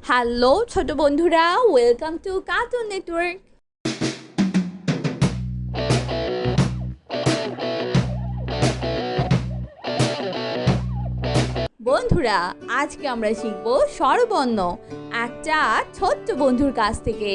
Hello ছোট বন্ধুরা, welcome to cartoon network. বন্ধুরা, আজকে আমরা শিখব স্বরবর্ণ একটা ছোট্ট বন্ধুর কাছ থেকে।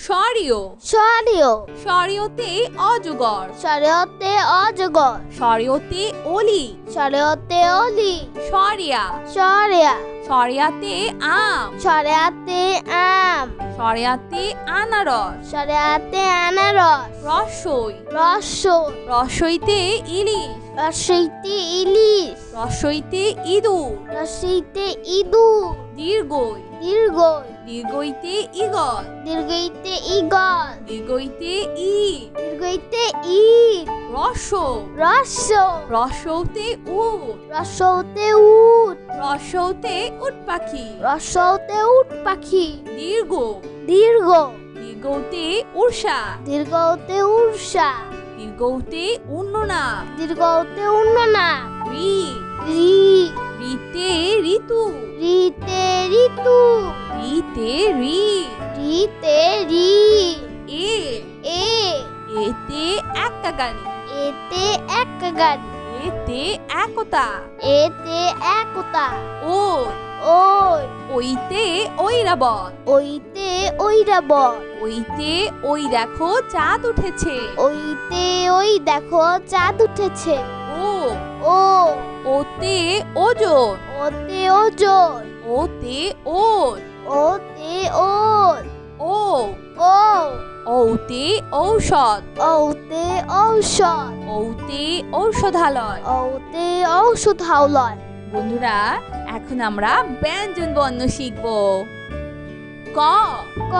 স্বরীয় স্বরীয় স্বরীয়তে অজগর, স্বরীয়তে অজগর স্বরীয়তে অলি, স্বরীয়তে অলি স্বরিয়া স্বরিয়া স্বরিয়াতে আম, স্বরিয়াতে আম স্বরিয়াতে আনারস, স্বরিয়াতে আনারস রসই রসই রসইতে ইলিশ, রসইতে ইলিশ রসইতে ইঁদুর, রসইতে ইঁদুর দীর্ঘই দীর্ঘই দীর্ঘইতে ঈগল, দীর্ঘইতে ঈগল দীর্ঘইতে ইট, দীর্ঘইতে ইট রস রস রসৌতে উট, রসৌতে উট রসৌতে উট পাখি, রসৌতে উট পাখি দীর্ঘ দীর্ঘ দীর্ঘতে উর্ষা, দীর্ঘতে উর্ষা দীর্ঘতে উন্ননা, দীর্ঘতে উন্ননা রি রি রিতে ঋতু, রিতে ঋতু রিতে রি, রিতে রি এ এ এতে একা গানি, এতে এক গাড়ি এতে একতা, এতে একতা ওই ওই ওইতে ঐরাবত, ওইতে ঐরাবত ওইতে ওই দেখো চাঁদ উঠেছে, ওইতে ওই দেখো চাঁদ উঠেছে ও ও ওতে ওজন, ওতে ওজন ওতে ওল, ওতে ওল ও ও ঔতে ঔষধ, ওতে ঔষধ ঔতে ঔষধালয়। ওতে ঔষধালয়। বন্ধুরা, এখন আমরা ব্যঞ্জন বর্ণ শিখব। ক ক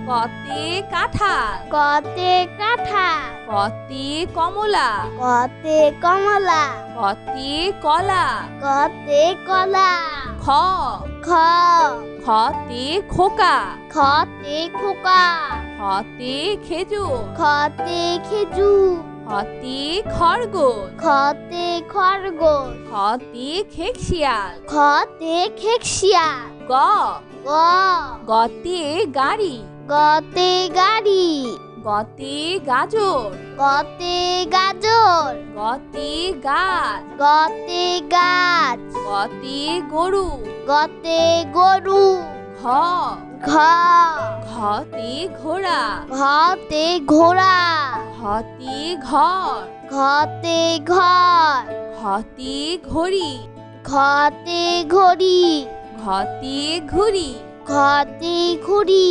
কতে কাঁঠাল, কতে কাঁঠাল কতে কমলা, কতে কমলা কতে কলা, কতে কলা খ খ খতে খোকা, খতে খোকা খতে খেজুর, খতে খেজুর খতে খরগোশ, খতে খরগোশ খতে খেকশিয়াল, খতে খেকশিয়াল গ গ গতে গাড়ি, গতে গাড়ি গতে গাজর, গতে গাজর গতে গাছ, গতে গাছ গতে গরু, গতে গরু ঘ ঘ ঘতে ঘোড়া, ঘতে ঘোড়া ঘতে ঘর, ঘতে ঘর ঘতে ঘড়ি, ঘতে ঘড়ি ঘতে ঘুড়ি, ঘতে ঘুড়ি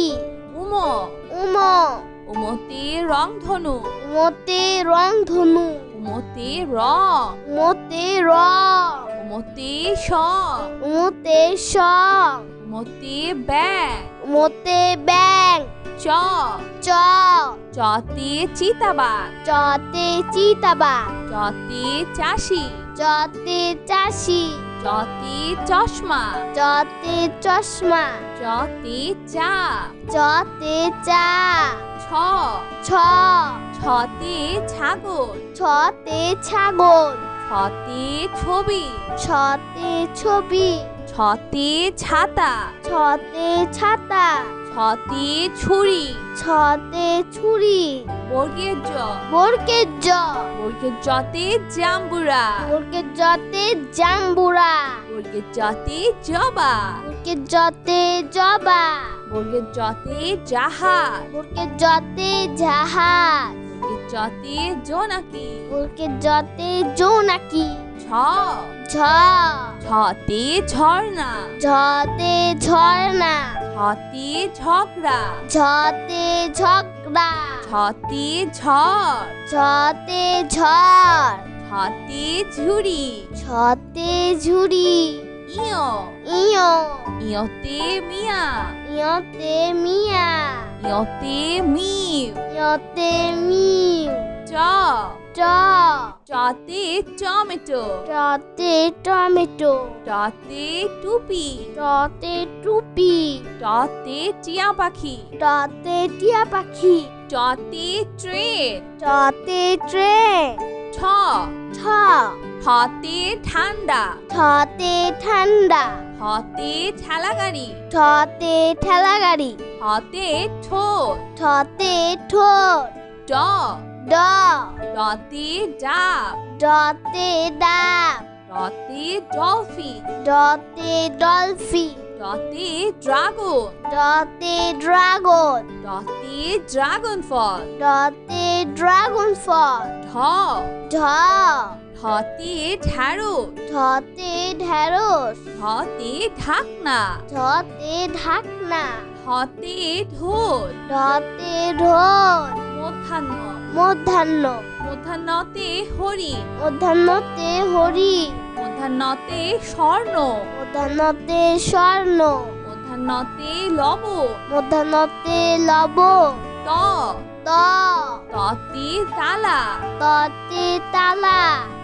উম উম উমতে রংধনু, মতে রং ধনু উমতে রং, মতে রং উমতে স, মতে সং উমতে ব্যাং, মতে ব্যাং চ চ চতে চিতাবাঘ, চতে চিতাবাঘ চতে চাষি, চতে চাষি চতে চশমা, চতে চশমা চতে চা, চতে চা ছ ছ ছতে ছাগল, ছতে ছাগল ছতে ছবি, ছতে ছবি ছতে ছাতা, ছতে ছাতা ছতে ছুরি, ছতে ছুরি বর্গের জ বর্গের জ বর্গের জতে জাম্বুরা, বর্গের জতে জাম্বুরা বর্গের জতে জবা, বর্গের জতে জবা বর্গের জতে জাহাজ, বর্গের জতে জাহাজ বর্গের জতে জোনাকি, বর্গের জতে জোনাকি ছ ঝ ছতে ঝর্ণা, ঝতে ঝর্ণা ছতে ঝগড়া, ঝতে ঝগড়া ছতে ঝড়, ঝতে ঝড় ছতে ঝুড়ি, ছতে ঝুড়ি ইয় ইয় ইয়তে মিয়া, ইয়তে মিয়া ইয়তে মিউ, ইয়তে মিউ চ ট চতে টমেটো, টতে টমেটো টতে টুপি, টতে টুপি টতে টিয়া পাখি, টতে টিয়া পাখি টতে ট্রেন, টতে ট্রেন ঠ ছ ঠতে ঠান্ডা, ছতে ঠান্ডা হতে ঠেলা গাড়ি। ঠতে ঠেলা গাড়ি। হতে ঠোঁট। ঠতে ঠোঁট। ড। ড। ডতে ডাব। ডতে ডাব। ডতে ডলফিন। ডতে ডলফিন। ডতে ড্রাগন। ডতে ড্রাগন। ডতে ড্রাগন ফল। ডতে ড্রাগন ফল। ঢ। ঢ। ঢতে ঢ্যাঁড়স। ঢতে ঢেঁড়স। ঢতে ঢাকনা। ঢতে ঢাকনা। ঢতে ঢোল। ঢতে ঢোল। মধ্যাহ্ন। মধ্যাহ্ন। মধ্যাহ্নতে হরিণ। মধ্যাহ্নতে হরিণ। মধ্যাহ্নতে স্বর্ণ। মধ্যাহ্নতে স্বর্ণ। মধ্যাহ্নতে লবণ। মধ্যাহ্নতে লবণ। ত। ত। ততে তালা। ততে তালা।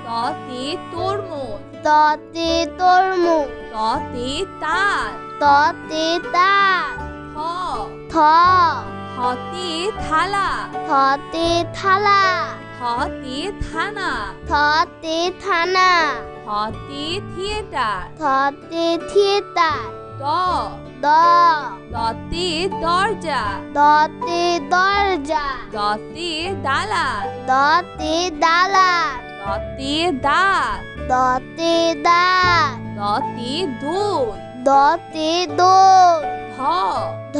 ততে তরমুজ। ততে তরমুজ। ততে তাল। ততে তাল। থ। থ। থতে থালা। থতে থালা। থতে থানা। থতে থানা। থতে থিয়েটার। থতে থিয়েটার। দ। দ। দতে দরজা। দতে দরজা। দতে দালান। দতে দালান। দতে দাঁত। দতে দাঁত। দতে দই। দতে দই। ধ। ধ।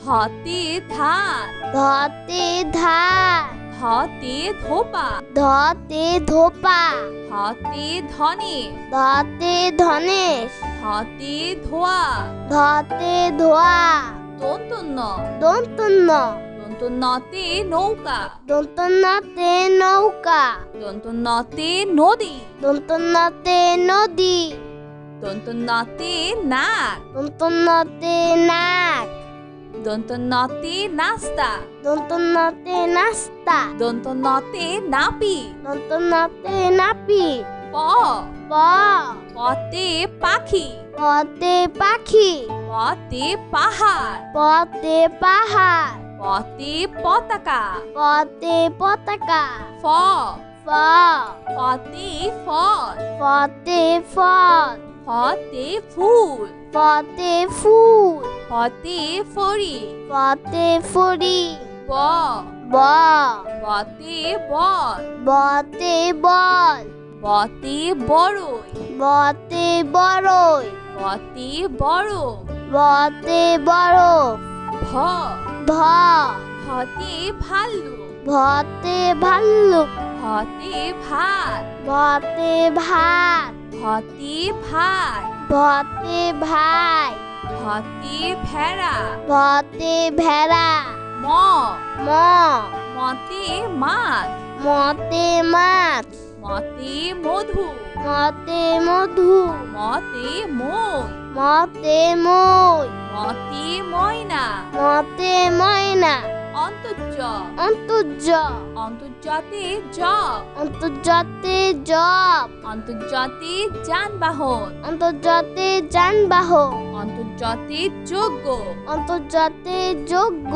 ধতে ধান। ধতে ধান। ধতে ধোপা। ধতে ধোপা। ধতে ধনে। ধতে ধনেশ। ধতে ধোয়া। ধতে ধোয়া। দন্তন্য। দন্তন্য। দন্তন্যতে নৌকা। দন্তন্যতে নৌকা। দন্তন্যতে নদী। দন্তন্যতে নদী। দন্তন্যতে নাক। দন্তন্যতে নাক। দন্তন্যতে নাস্তা। দন্তন্যতে নাস্তা। দন্তন্যতে নাপি। দন্তন্যতে নাপি। প। প। পতে পাখি। পতে পাখি। পতে পাহাড়। পতে পাহাড়। পতে পতাকা। পতে পতাকা। ফ। ফ। ফতে ফল। ফতে ফল। ফতে ফুল। ফতে ফুল। ফতে ফড়ি। ফতে ফুরি। ব। ব। বতে বল। বতে বল। বতে বড়ই। বতে বড়ই। বতে বড়। বতে বড়। ভ। ভ। ভতে ভাল্লুক। ভতে ভাল্লুক। ভতে ভাত। ভতে ভাত। ভতে ভাই। ভতে ভাই। ভতে ভেড়া। ভতে ভেড়া। ম। ম। মতে মাছ। মতে মাছ। মতে মধু। মতে মধু। মতে মই। মতে মই। মতে ময়না। মতে ময়না। অন্তর্য। অন্তর্য। অন্তর্জাতে জব। অন্তর্জাতে জব। অন্তর্জাতে যানবাহন। অন্তর্জাতে যানবাহন। অন্তর্জাতে যোগ্য। অন্তর্জাতে যোগ্য।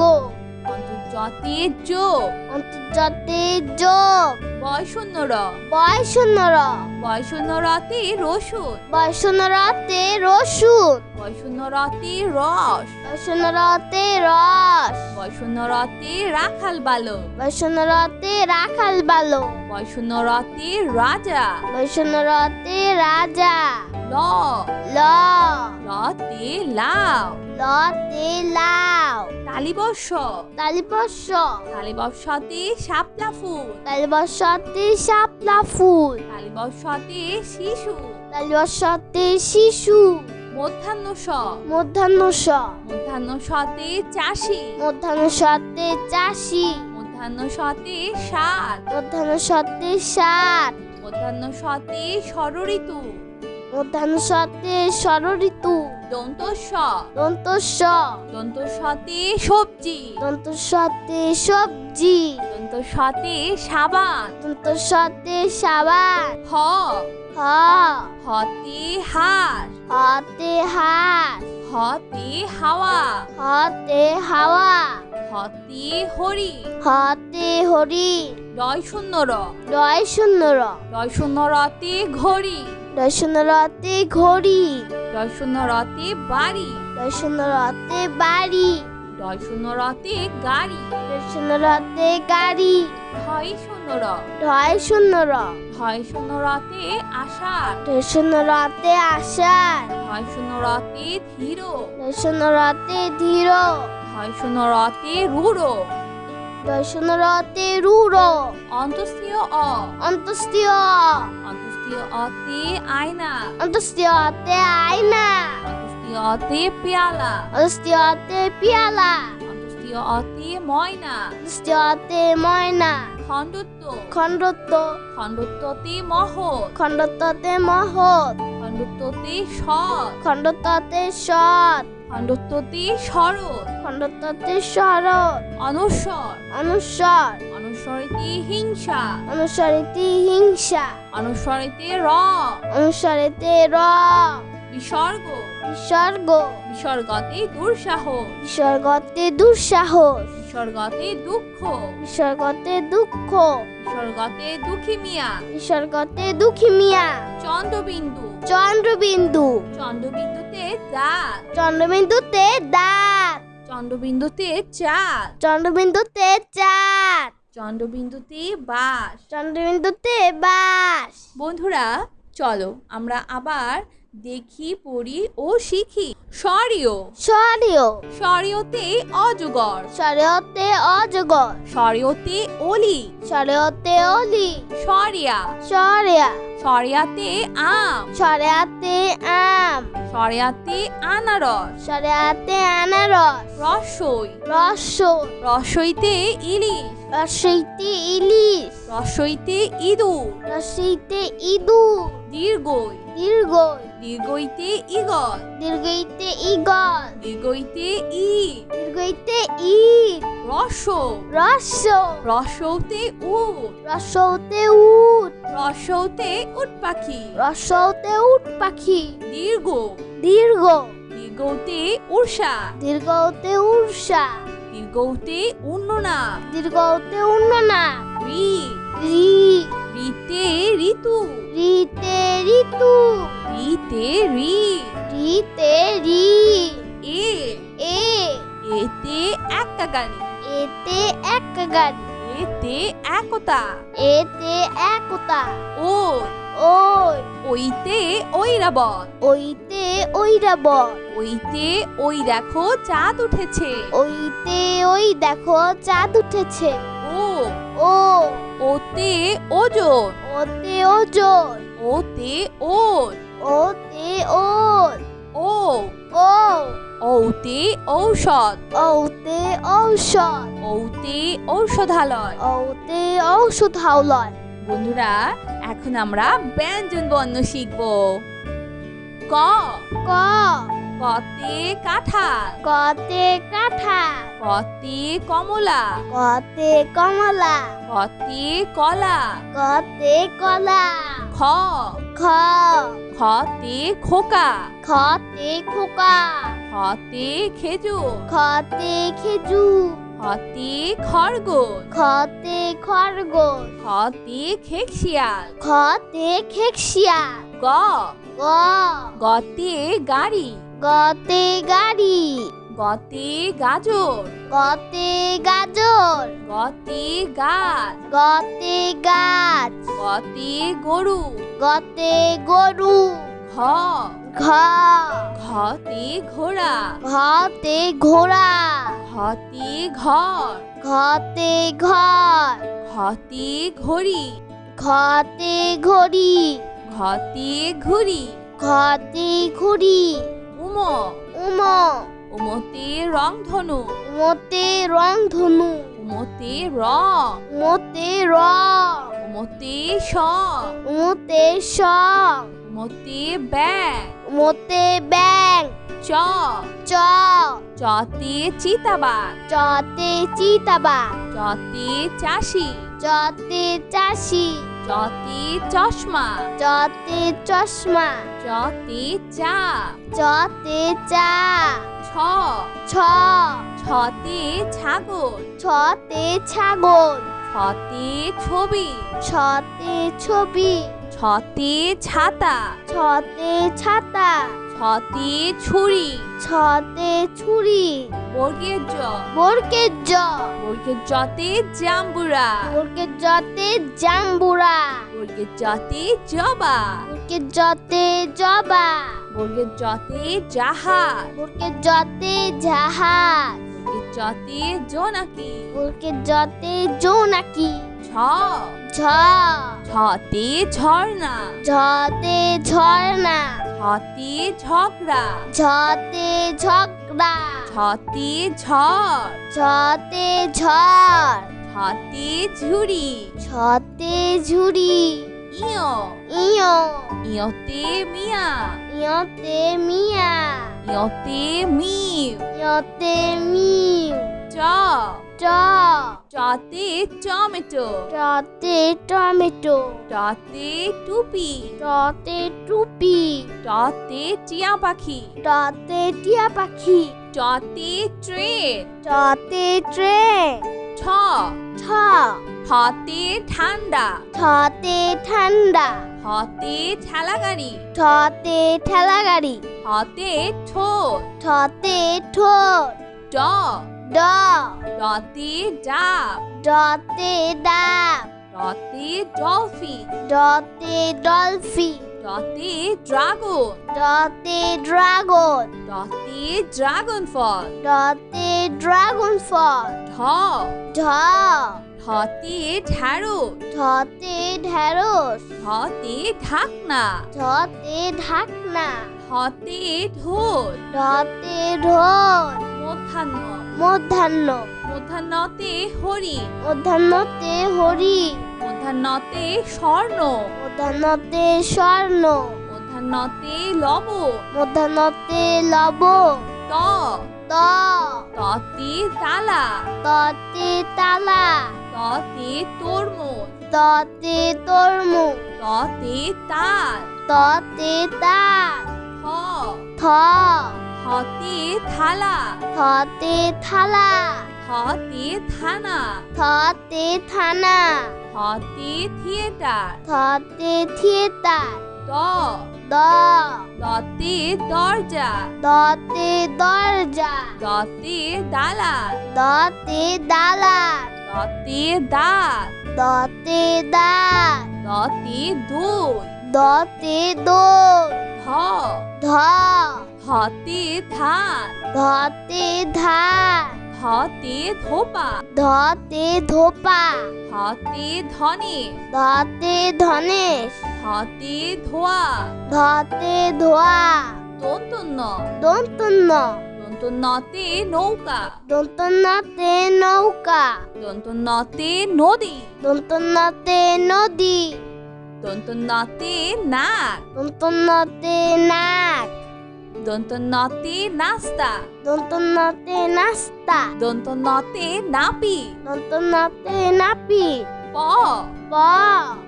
অন্তর্জাতে যোগ। অন্তর্জাতে যোগ। বয়শূন্যর। বয়শূন্যর। বয়শূন্যরতে রসুন। বয়শূন্যরতে রসুন। বয়শূন্যরতে রস। বয়শূন্যরতে রস। বয়শূন্যরতে রাখাল বালক। বয়শূন্যরতে রাখাল বালক। বয়শূন্যরতে রাজা। বয়শূন্যরতে রাজা। ল। ল। লতে লাউ। লতে লাউ। তালিবর্ষ। তালিবর্ষ। তালিবর্ষতে শাপলা ফুল। তালিবর্ষতে শাপলা ফুল। তালিবর্ষতে শিশু। তালিবর্ষতে শিশু। মধ্যাহ্ন স। মধ্যাহ্ন স। মধ্যাহ্ন সতে চাষি। মধ্যাহ্ন সতে চাষি। মধ্যাহ্ন সতে ষাট। মধ্যাহ্ন সতে ষাট। মধ্যাহ্ন সতে ষড়ঋতু। মধ্যাহ্ন সতে ষড়ঋতু। দন্তস্ব। দন্তস্ব। দন্তস্বতে সবজি। দন্তস্বতে সবজি। দন্তস্বতে সাবান। দন্তস্বতে সাবান। হ। হ। হতে হাঁস। হতে হাঁস। হতে হাওয়া। হতে হাওয়া। হতে হরি। হতে হরিণ। ডয় শূন্য র। ডয় শূন্য র। ডয় শূন্য রতে ঘড়ি। ডয় শূন্য রতে ঘড়ি। ডয় শূন্য রতে বাড়ি। ডয় শূন্য রতে বাড়ি। ডয় শূন্য রতে গাড়ি। ডয় শূন্য রতে গাড়ি। ঢয় শূন্য র। ঢয় শূন্য র। ঢয় শূন্য রতে আষাঢ়। ঢয় শূন্য রতে আষাঢ়। ঢয় শূন্য রতে ধীর। ঢয় শূন্য রতে ধীর। ঢয় শূন্য রতে রূঢ়। ঢয় শূন্য রতে রূঢ়। অন্তস্থীয় অ। অন্তস্থীয় অন্তস্থীয় অতে আয়না। অন্তস্থীয় অতে আয়না। অন্তস্থীয় অতে পেয়ালা। অন্তস্থীয় অতে পেয়ালা। অন্তস্থীয় অতে ময়না। অন্তস্থীয় অতে ময়না। খণ্ডত্ব। খণ্ডত্ব। খণ্ডত্বতে মহৎ। খণ্ডত্বতে মহৎ। খণ্ডত্বতে সৎ। খণ্ডত্বতে সৎ। খণ্ডত্বতে শরৎ। খণ্ডত্বতে শরৎ। অনস্বর। অনুস্বর। অনুস্বরেতে হিংসা। অনুস্বরেতে হিংসা। অনুস্বরেতে র। অনুস্বরেতে র। বিসর্গ। বিসর্গ। বিসর্গতে দুঃসাহস। বিসর্গতে দুঃসাহস। বিসর্গতে দুঃখ। বিসর্গতে দুঃখ। বিসর্গতে দুঃখী মিয়া। বিসর্গতে দুঃখী মিয়া। চন্দ্রবিন্দু। চন্দ্রবিন্দু। চন্দ্রবিন্দুতে দাঁত। চন্দ্রবিন্দুতে দাঁত। চন্দ্রবিন্দুতে চাঁদ। চন্দ্রবিন্দুতে চাঁদ। চন্দ্রবিন্দুতে বাস। চন্দ্রবিন্দুতে বাস। বন্ধুরা চলো আমরা আবার দেখি পড়ি ও শিখি। স্বরীয়। স্বরীয়। স্বরীয়তে অজগর। স্বরীয়তে অজগর। স্বরীয়তে অলি। স্বরীয়তে অলি। স্বরিয়া। স্বরিয়া। স্বরিয়াতে আম। স্বরিয়াতে আম। স্বরিয়াতে আনারস। স্বরিয়াতে আনারস। রসই। রসই। রসইতে ইলিশ। রসইতে ইলিশ। রসইতে ইঁদুর। রসইতে ইঁদুর। দীর্ঘই। দীর্ঘই। দীর্ঘইতে ঈগল। দীর্ঘইতে ঈগল। দীর্ঘইতে ইট। দীর্ঘইতে ইট। রস। রস। রসৌতে উট। রসৌতে উট। রসৌতে উট পাখি। রসৌতে উট পাখি। দীর্ঘ। দীর্ঘ। দীর্ঘতে উষা। দীর্ঘতে উর্ষা। দীর্ঘতে উন্ননা। দীর্ঘতে উন্ননা। রি। রি। রিতে ঋতু। রিতে ঋতু। রিতে রি। রিতে রি। এ। এ। এতে একটা গাড়ি। এতে এক গাড়ি। এতে একতা। এতে একতা। ওই। ওই। ওইতে ঐরাবত। ওইতে ঐরাবত। ওইতে ওই দেখো চাঁদ উঠেছে। ওইতে ওই দেখো চাঁদ উঠেছে। ও। ও। ওতে ওজন। ওতে ওজন। ওতে ওট। ওতে ওল। ও। ও। ওতে ঔষধ। ওতে ঔষধ। ওতে ঔষধালয়। ওতে ঔষধালয়। বন্ধুরা এখন আমরা ব্যঞ্জন বর্ণ শিখব। ক। ক। কতে কাঁঠাল। কতে কাঁঠাল। কতে কমলা। কতে কমলা। কতে কলা। কতে কলা। খ। খ। খতে খোকা। খতে খোকা। খতে খেজুর। খতে খেজুর। খতে খরগোশ। খতে খরগোশ। খতে খেকশিয়াল। খতে খেকশিয়াল। গ। গ। গতে গাড়ি। গতে গাড়ি। গতে গাজর। গতে গাজর। গতে গাছ। গতে গাছ। গতে গরু। গতে গরু। ঘ। ঘ। ঘতে ঘোড়া। ঘতে ঘোড়া। ঘতে ঘর। ঘতে ঘর। ঘতে ঘড়ি। ঘতে ঘড়ি। ঘতে ঘুড়ি। ঘতে ঘুড়ি। উম। উম। উমতে রংধনু। উমতে রংধনু। উমতে রং। উমতে রং। উমতে স। উমতে স। উমতে ব্যাং। উমতে ব্যাং। চ। চ। চতে চিতাবাঘ। চতে চিতাবাঘ। চতে চাষি। চতে চাষি। চতে চশমা। চতে চশমা। চতে চা। চতে চা। ছ। ছ। ছতে ছাগল। ছতে ছাগল। ছতে ছবি। ছতে ছবি। ছতে ছাতা। ছতে ছাতা। ছতে ছুরি ছতে ছুরি বর্গের জ বর্গের জ বর্গের জতে জাম্বুরা বর্গের জতে জাম্বুরা বর্গের জতে জবা বর্গের জতে জবা বর্গের জতে জাহাজ বর্গের জতে জাহাজ বর্গের জতে জোনাকি বর্গের জতে জোনাকি ছ ঝ ছতে ঝর্ণা ঝতে ঝর্ণা ছতে ঝগড়া ঝতে ঝগড়া ছতে ঝড় ঝতে ঝড় ছতে ঝুড়ি ছতে ঝুড়ি ইয় ইয় ইয়তে মিয়া ইয়তে মিয়া ইয়তে মিউ ইয়তে মিউ চ ট চতে টমেটো টতে টমেটো টতে টুপি টতে টুপি টতে টিয়া পাখি টতে টিয়া পাখি টতে ট্রেন টতে ট্রেন ছ ছ হতে ঠান্ডা ঠতে ঠান্ডা হতে ঠেলা গাড়ি ঠতে ঠেলা গাড়ি হতে ঠোঁট ঠতে ঠোঁট ড ড ডতে ডাব ডতে ডাব ডতে ডলফিন ডতে ডলফিন ডতে ড্রাগন ডতে ড্রাগন ডতে ড্রাগন ফল ডতে ড্রাগন ফল ঢ ঢ ঢতে ঢ্যাঁড়স ঢতে ঢেঁড়স ঢতে ঢাকনা ঢতে ঢাকনা ঢতে ঢোল ঢতে ঢোল মধ্যাহ্ন মধ্যাহ্ন মধ্যাহ্নতে হরিণ মধ্যাহ্নতে হরি মধ্যাহ্নতে স্বর্ণ মধ্যাহ্নতে স্বর্ণ মধ্যাহ্নতে লবণ মধ্যাহ্নতে লবণ ত ত ততে তালা ততে তালা ততে তরমুজ ততে তরমুজ ততে তাল ততে তাল থ থ থতে থালা থতে থালা থতে থানা থতে থানা থতে থিয়েটার থতে থিয়েটার দ দ দতে দরজা দতে দরজা দতে দালান দতে দালান দতে দাঁত দতে দাঁত দতে দুধ দতে দোল ধ ধ ধতে ধান ধতে ধান ধতে ধোপা ধতে ধোপা ধতে ধনে ধতে ধনেশ ধতে ধোয়া ধতে ধোয়া দন্তন্য দন্তন্য দন্তন্যতে নৌকা দন্তন্যতে নৌকা দন্তন্যতে নদী দন্তন্যতে নদী দন্তন্যতে নাক দন্তন্যতে নাক দন্তন্যতে নাস্তা দন্তন্যতে নাস্তা দন্তন্যতে নাপি দন্তন্যতে নাপি প প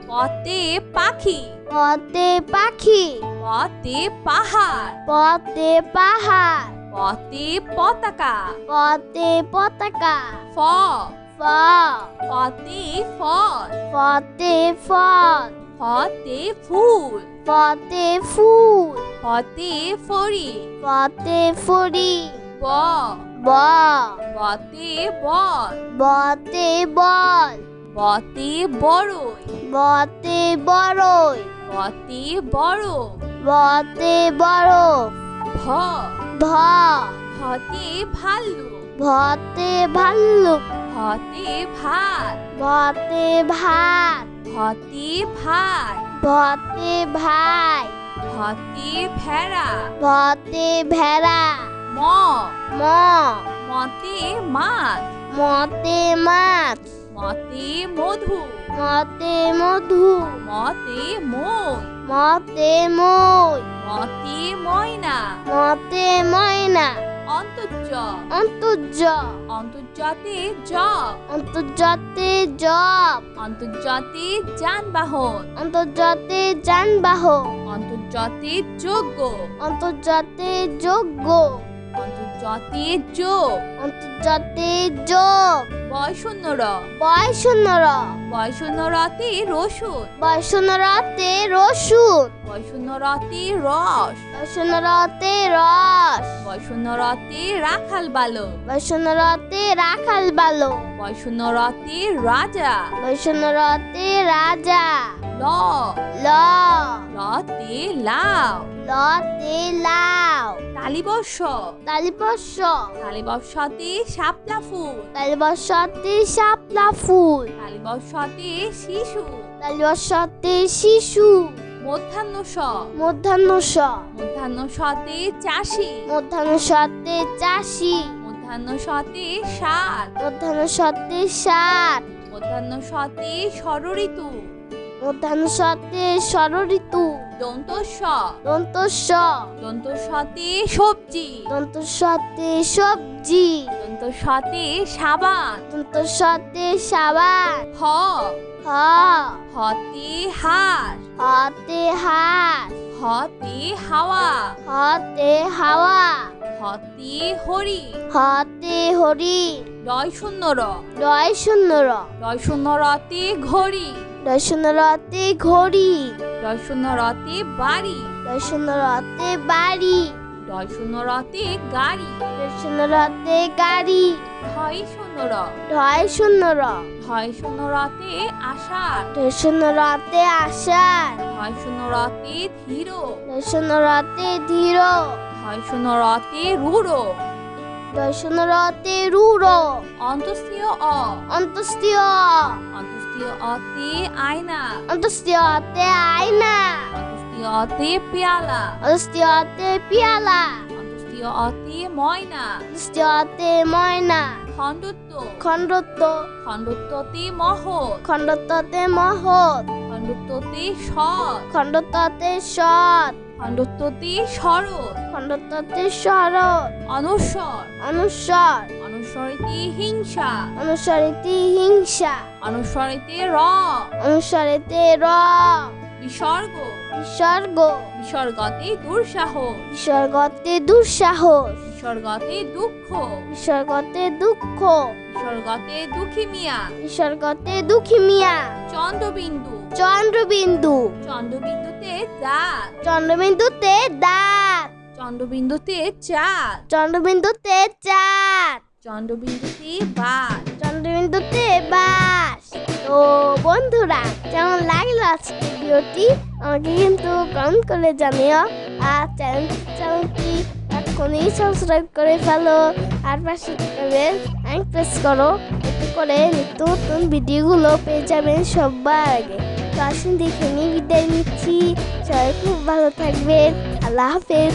পতে পাখি পতে পাখি পতে পাহাড় পতে পাহাড় পতে পতাকা পতে পতাকা ফ ফ পতে ফল পতে ফল ফতে ফুল পতে ফুল ফতে ফড়ি পতে ফুরি ব ব বতে বল বতে বল বতে বড়ই বতে বড়ই বতে বড় বতে বড় ভ ভ ভতে ভাল্লুক ভতে ভাল্লুক ভতে ভাত ভতে ভাত ভতে ভাই ভতে ভাই ভতে ভেড়া ভতে ভেড়া ম ম মতে মাছ মতে মাছ মতে মধু মতে মধু মতে মই মতে মই মতে ময়না মতে ময়না অন্তর্য অন্তর্য অন্তর্জাতে জ অন্তর্জাতে জব অন্তর্জাতে যানবাহন অন্তর্জাতে যানবাহন অন্তর্জাতে যোগ্য অন্তর্জাতে যোগ্য অন্তর্জাতে জতে যোগ, অন্তর্জাতে যোগ, বয় শূন্য র, বয় শূন্য র, বয় শূন্য রতে রসুন, বয় শূন্য রতে রসুন, বয় শূন্য রতে রস, বয় শূন্য রতে রস, বয় শূন্য রতে রাখাল বালক, বয় শূন্য রতে রাখাল বালক, বয় শূন্য রতে রাজা, বয় শূন্য রতে রাজা, ল, ল, লতে লাউ, লতে লাউ, তালিবর্ষ, তালিবর্ষ, তালিবর্ষতে শাপলা ফুল, তালিবর্ষতে শাপলা ফুল, তালিবর্ষতে শিশু, তালিবর্ষতে শিশু, মধ্যাহ্ন স, মধ্যাহ্ন স, মধ্যাহ্ন সতে চাষি, মধ্যাহ্ন সতে চাষি, মধ্যাহ্ন সতে ষাট, মধ্যাহ্ন সতে ষাট, মধ্যাহ্ন সতে ষড়ঋতু, মধ্যাহ্ন সতে ষড়ঋতু, দন্ত স, দন্ত স, দন্ত সতে সবজি, দন্ত সতে সবজি, দন্ত সতে সাবান, দন্ত সতে সাবান, হ, হ, হতে হাঁস, হতে হাঁস, হতে হাওয়া, হতে হাওয়া, হতে হরি, হতে হরি, রয় শূন্য র, রয় শূন্য র, রয় শূন্য রতে ঘড়ি, রয় শূন্য রতে ঘড়ি, রয় শূন্য রতে বাড়ি, রয় শূন্য রতে বাড়ি, রয় শূন্য রতে গাড়ি, রয় শূন্য রতে গাড়ি, ঢয় শূন্য র, ঢয় শূন্য র, ঢয় শূন্য রতে আষাঢ়, ঢয় শূন্য রতে আষাঢ়, ঢয় শূন্য রতে ধীর, ঢয় শূন্য রতে ধীর, ঢয় শূন্য রতে রূঢ়, ঢয় শূন্য রতে রূঢ়, অন্তস্তীয় অ, অন্তস্তীয়, অন্তস্তীয় অতে আয়না, অন্তস্তীয় অতে আয়না, অন্তস্তীয় অতে পেয়ালা, অন্তস্তীয় অতে পিয়ালা, অন্তস্তীয় অতে ময়না, অন্তস্তীয় অতে ময়না, খণ্ডত্ব, খণ্ডত্ব, খণ্ডত্বতে মহৎ, খণ্ডত্বতে মহৎ, খণ্ডত্বতে সৎ, খণ্ডত্বতে সৎ, খণ্ডত্বতে শরৎ, খণ্ডত্বতে শরৎ, অনস্বর, অনুস্বর, অনুস্বরেতে হিংসা, অনুস্বরেতে হিংসা, অনুস্বরেতে র, অনুস্বরেতে র, বিসর্গ, বিসর্গ, বিসর্গতে দুঃসাহস, বিসর্গতে দুঃসাহস, বিসর্গতে দুঃখ, বিসর্গতে দুঃখ, বিসর্গতে দুঃখী মিয়া, বিসর্গতে দুঃখী মিয়া, চন্দ্রবিন্দু, চন্দ্রবিন্দু, চন্দ্রবিন্দুতে দাঁত, চন্দ্রবিন্দুতে দাঁত, চন্দ্রবিন্দুতে চাঁদ, চন্দ্রবিন্দুতে চাঁদ, চন্দ্রবিন্দুতে বাস। চন্দ্রবিন্দুতে বাস। তো বন্ধুরা, কেমন লাগলো আজকে ভিডিওটি আমাকে কিন্তু কমেন্ট করে জানিও। আর চ্যানেলটি এখনই সাবস্ক্রাইব করে ফেলো, আর পাশে বেল আইকন প্রেস করো, এতে করে নিত্য নতুন ভিডিওগুলো পেয়ে যাবেন সবার আগে। তো আসুন দেখে নিয়ে বিদায় নিচ্ছি। সবাই খুব ভালো থাকবেন। আল্লাহ হাফেজ।